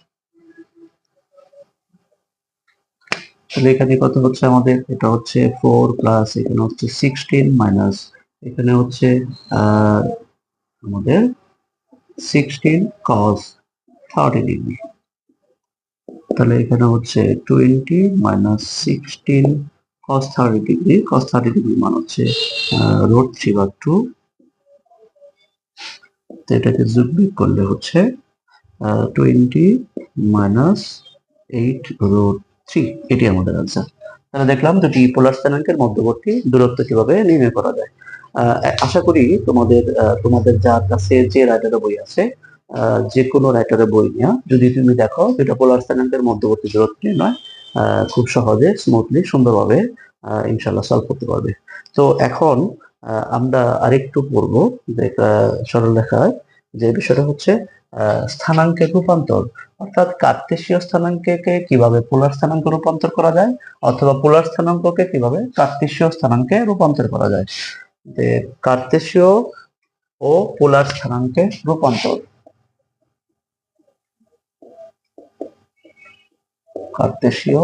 তাহলে এখানে কত হচ্ছে আমাদের, এটা হচ্ছে 4 প্লাস এখানে হচ্ছে 16 মাইনাস এখানে হচ্ছে আমাদের 16 cos 30 ডিগ্রি। তাহলে এখানে হচ্ছে 20 minus 16 cos 30 degree, cos 30 degree মান হচ্ছে রুট 3/2। তো এটাকে যোগ বিয়োগ করলে হচ্ছে 20 মাইনাস 8 রুট 3, এটি আমাদের আনসার। তাহলে দেখলাম দুটি পোলার স্থানাঙ্কের মধ্যবর্তী দূরত্ব কিভাবে নির্ণয় করা যায়। আশা করি তোমাদের যার কাছে যে রাইটারের বই আছে, যে কোনো রাইটারের বই নিয়ে যদি তুমি দেখো দুটা পোলার স্থানাঙ্কের মধ্যবর্তী দূরত্ব নির্ণয় খুব সহজে স্মুথলি সুন্দরভাবে ইনশাল্লাহ সলভ করতে পারবে। তো এখন আমরা আরেকটু পড়বো যে সরলরেখায় যে বিষয়টা হচ্ছে স্থানাঙ্কের রূপান্তর, অর্থাৎ কার্তেশীয় স্থানাঙ্ককে কিভাবে পোলার স্থানাঙ্কে রূপান্তর করা যায়, অথবা পোলার স্থানাঙ্ককে কিভাবে কার্তেশীয় স্থানাঙ্কে রূপান্তর করা যায়। যে কার্তেশীয় ও পোলার স্থানাঙ্কে রূপান্তর, কার্তেশীয়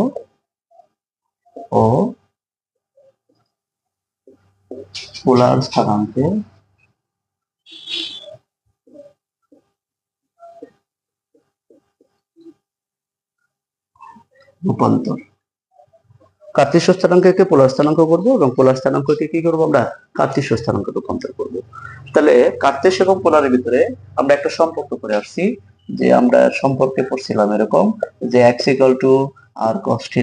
ও পোলার স্থানাঙ্কে রূপান্তর। কার্তেশীয় স্থানাঙ্ককে পোলার স্থানাঙ্ক করব এবং পোলার স্থানাঙ্ককে কি করব আমরা কার্তেশীয় স্থানাঙ্কে রূপান্তর করব। তাহলে কার্তেশীয় এবং পোলারের ভিতরে আমরা একটা সম্পর্ক করে আসছি, যে আমরা সম্পর্কে পড়ছিলাম এরকম যে x = r cos θ,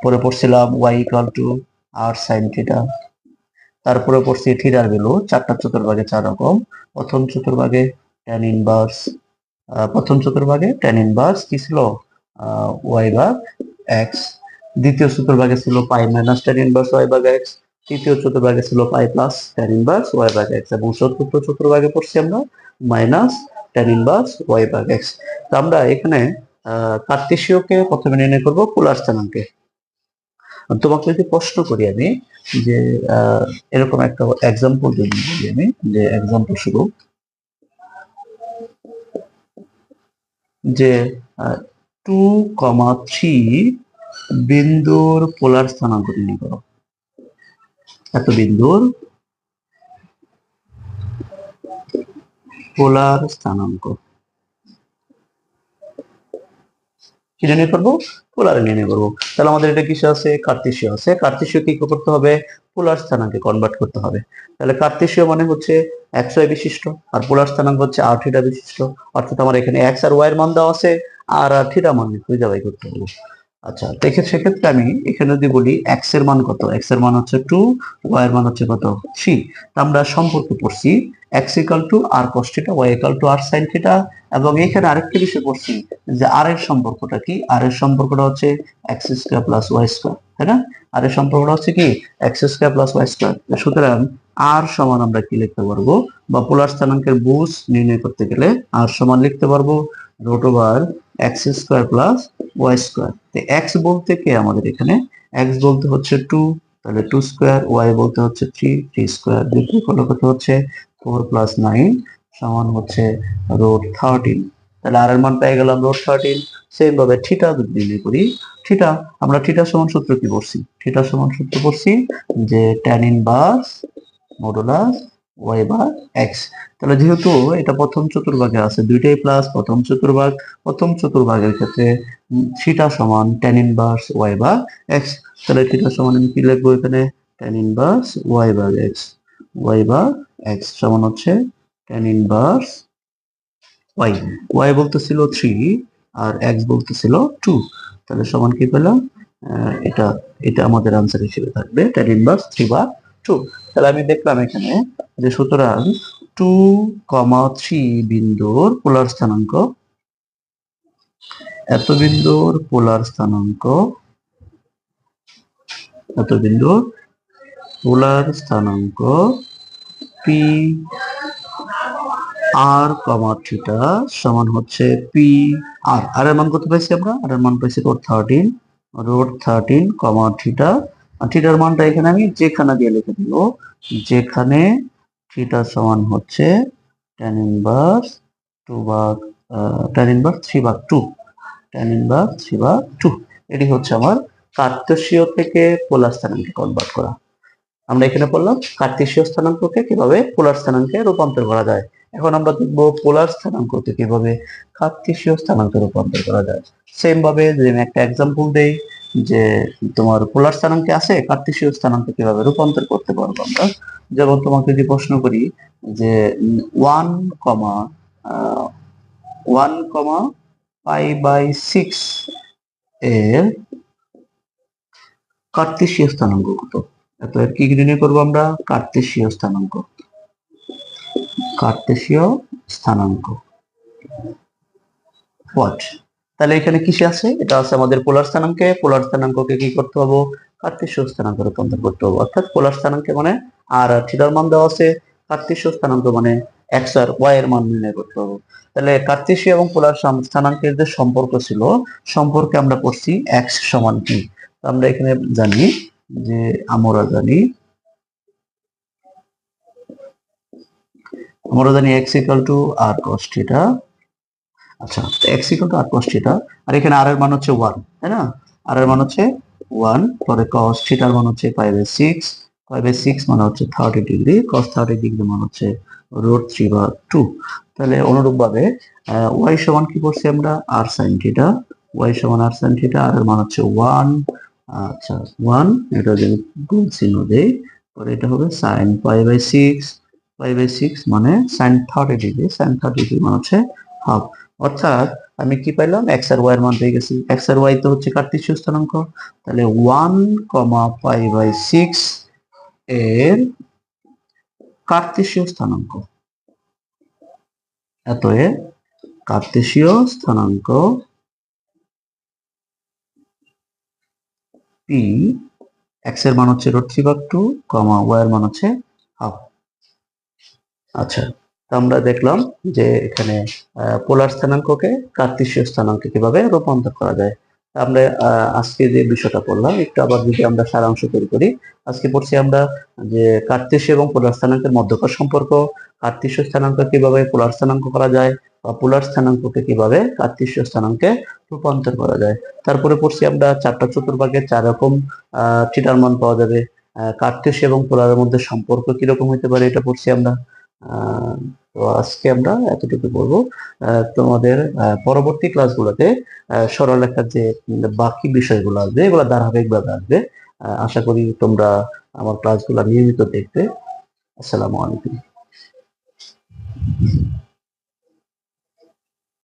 পরে পড়ছিলাম y = r sin θ, তারপরে পড়ছি থিটার ভ্যালু চারটা চতুর্ভাগে 4 রকম। প্রথম চতুর্ভাগে tan ইনভার্স কি ছিল y ভাগ x, দ্বিতীয় চতুর্ভাগে ছিল পাই মাইনাস tan ইনভার্স y ভাগ x, তৃতীয় চতুর্ভাগে ছিল পাই প্লাস tan ইনভার্স y ভাগ x, এবং চতুর্থ চতুর্ভাগে পড়ছি আমরা মাইনাস tan ইনভার্স y ভাগ x। তো আমরা এখানে কার্তেশীয়কে প্রথমে নির্ণয় করব পোলার স্থানাঙ্কে। তোমাকে যদি প্রশ্ন করি আমি যে এরকম একটা এক্সাম্পল যদি বলি আমি, যে এক্সাম্পল শুরু যে 2,3 বিন্দুর পোলার স্থানাঙ্ক নির্ণয় করো। এত বিন্দুর পোলার স্থানাঙ্ক কি নির্ণয় করবো? পোলার নির্ণয় করবো। তাহলে আমাদের এটা কিসে আছে? কার্তেশীয় আছে। কার্তেশীয় কি করতে হবে? পোলার স্থানাঙ্কে কনভার্ট করতে হবে। তাহলে কার্তেশীয় মানে হচ্ছে xy বিশিষ্ট, আর পোলার স্থানাঙ্ক হচ্ছে r θ বিশিষ্ট। অর্থাৎ আমার এখানে x আর y এর মান দেওয়া আছে, আর θ মান খুঁজে বাই করতে হবে। আচ্ছা, সেক্ষেত্রে আমি এখানে যদি বলি x এর মান কত, x এর মান হচ্ছে 2, y এর মান হচ্ছে কত 3। আমরা সম্পর্ক পড়ছি x = r cos θ, y = r sin θ, এবং এখানে আরেকটা বিষয় পড়ছি যে r এর সম্পর্কটা কি, r এর সম্পর্কটা হচ্ছে x² + y², তাই না? r এর সম্পর্কটা হচ্ছে কি x² + y²। সুতরাং r সমান আমরা কি লিখতে পারবো, বা পোলার স্থানাঙ্কের বুঝ নির্ণয় করতে গেলে r সমান লিখতে পারবো √x² + y²। তো x বলতে কি আমাদের এখানে, x বলতে হচ্ছে 2, তাহলে 2², y বলতে হচ্ছে 3, 3², দুটো করলে কত হচ্ছে 4 + 9 সমান হচ্ছে √13। তাহলে আর এর মান পেয়ে গেলাম √13। সেম ভাবে থিটা যদি নির্ণয় করি, আমরা থিটা সমান সূত্র কি পড়ছি? থিটা সমান সূত্র পড়ছি যে tan ইনভার্স মডুলাস y ভাগ x। তাহলে যেহেতু এটা প্রথম চতুর্ভাগে আছে, দুইটাই প্লাস প্রথম চতুর্ভাগের ক্ষেত্রে থিটা সমান tan ইনভার্স y ভাগ x। তাহলে থিটা সমান আমি কি লিখবো এখানে? tan ইনভার্স y ভাগ x, y ভাগ x সমান হচ্ছে tan ইনভার্স y। y বলতেছিল 3 আর x বলতেছিল 2, তাহলে সমান কি পেলাম? এটা এটা আমাদের आंसर হিসেবে থাকবে tan ইনভার্স 3/2। তাহলে আমি দেখলাম এখানে যে সুতরাং 2,3 বিন্দুর পোলার স্থানাঙ্ক, এত বিন্দুর পোলার স্থানাঙ্ক, p r, θ সমান হচ্ছে p r। আর এর মান কত পাইছি আমরা? আর এর মান পাইছি √13, θ। আর থিটার মানটা এখানে আমি যেখানে দিয়ে লিখে দিব, যেখানে থিটা সমান হচ্ছে tan ইনভার্স 3/2, tan ইনভার্স 3/2। এটি হচ্ছে আমার কার্তেশীয় থেকে পোলার স্থানাঙ্কে কনভার্ট করা। আমরা এখানে পড়লাম কার্তেশীয় স্থানাঙ্ককে কিভাবে পোলার স্থানাঙ্কে রূপান্তর করা যায়। এখন আমরা দেখব পোলার স্থানাঙ্ককে কিভাবে কার্তেশীয় স্থানাঙ্কে রূপান্তর করা যায়। সেম ভাবে যদি আমি একটা एग्जांपल দেই, যে তোমার পোলার স্থানাঙ্কে আছে, কার্তেশীয় স্থানাঙ্কে কিভাবে রূপান্তর করতে পারবো আমরা। যেমন তোমাকে যদি প্রশ্ন করি যে 1, 1, π/6 এর কার্তেশীয় স্থানাঙ্ক কত। এত এর কি নির্ণয় করবো আমরা, কার্তেশীয় স্থানাঙ্ক, কার্তেশীয় স্থানাঙ্ক হোয়াট। তাহলে এখানে কিসে আছে, এটা আছে আমাদের পোলার স্থানাঙ্কে। পোলার স্থানাঙ্ককে কি করতে হবে, কার্তেশীয় স্থানাঙ্কে রূপান্তর করতে হবে। অর্থাৎ পোলার স্থানাঙ্কে মানে আর থিটার মান দেওয়া আছে, কার্তেশীয় স্থানাঙ্ক মানে এক্স আর ওয়াই এর মান নির্ণয় করতে হবে। তাহলে কার্তেশীয় এবং পোলার স্থানাঙ্কের যে সম্পর্ক ছিল, সম্পর্কে আমরা পড়ছি এক্স সমান কি। আমরা এখানে জানি যে আমরা জানি X equal to R cos theta. আচ্ছা, X equal to R cos theta, আর এখানে আর এর মান হচ্ছে 1, তাই না। আর এর মান হচ্ছে 1, পরে কস থিটার মান হচ্ছে π/6, π/6 মানে হচ্ছে 30 ডিগ্রি, cos 30 ডিগ্রি মান হচ্ছে √3/2। তাহলে অনুরূপ ভাবে y সমান কি করছি আমরা, আর sin থিটা, y সমান আর sin থিটা, আর এর মান হচ্ছে 1। আচ্ছা 1, এটা যদি গুণ চিহ্ন দেই, পরে এটা হবে sin π/6, π/6 মানে sin 30 ডিগ্রি, sin 30 ডিগ্রি মানে হচ্ছে হাফ। অর্থাৎ আমি কি পাইলাম, এক্স আর ওয়াই এর মান পেয়ে গেছি। এক্স আর ওয়াই তো হচ্ছে কার্তেশীয় স্থানাঙ্ক, তাহলে 1, π/6 এর কার্তেশীয় স্থানাঙ্ক, অতএব কার্তেশীয় স্থানাঙ্ক পি, এক্স এর মান হচ্ছে √3/2, ওয়াই এর মান হচ্ছে হাফ। আচ্ছা, তো আমরা দেখলাম যে এখানে পোলার স্থানাঙ্ককে কার্তেশীয় স্থানাঙ্কে কিভাবে রূপান্তর করা যায়। আমরা আজকে যে বিষয়টা পড়লাম, একটু আবার যদি আমরা সারাংশ তৈরি করি। আজকে পড়ছি আমরা যে কার্তেশীয় এবং পোলার স্থানাঙ্কের মধ্যকার সম্পর্ক, কার্তেশীয় স্থানাঙ্ক কিভাবে পোলার স্থানাঙ্ক করা যায়, বা পোলার স্থানাঙ্ককে কিভাবে কার্তেশীয় স্থানাঙ্কে রূপান্তর করা যায়। তারপরে পড়ছি আমরা 4টা চতুর্ভাগে 4 রকম থিটার মান পাওয়া যাবে। কার্তেশীয় এবং পোলারের মধ্যে সম্পর্ক কিরকম হতে পারে এটা পড়ছি আমরা। তো আজকে আমরা এতটুকু বলবো। তোমাদের পরবর্তী ক্লাসগুলোতে সরলরেখার যে বাকি বিষয়গুলো আসবে, এগুলো ধারাবাহিকভাবে আসবে। আশা করি তোমরা আমার ক্লাসগুলো নিয়মিত দেখবে। আসসালামু আলাইকুম।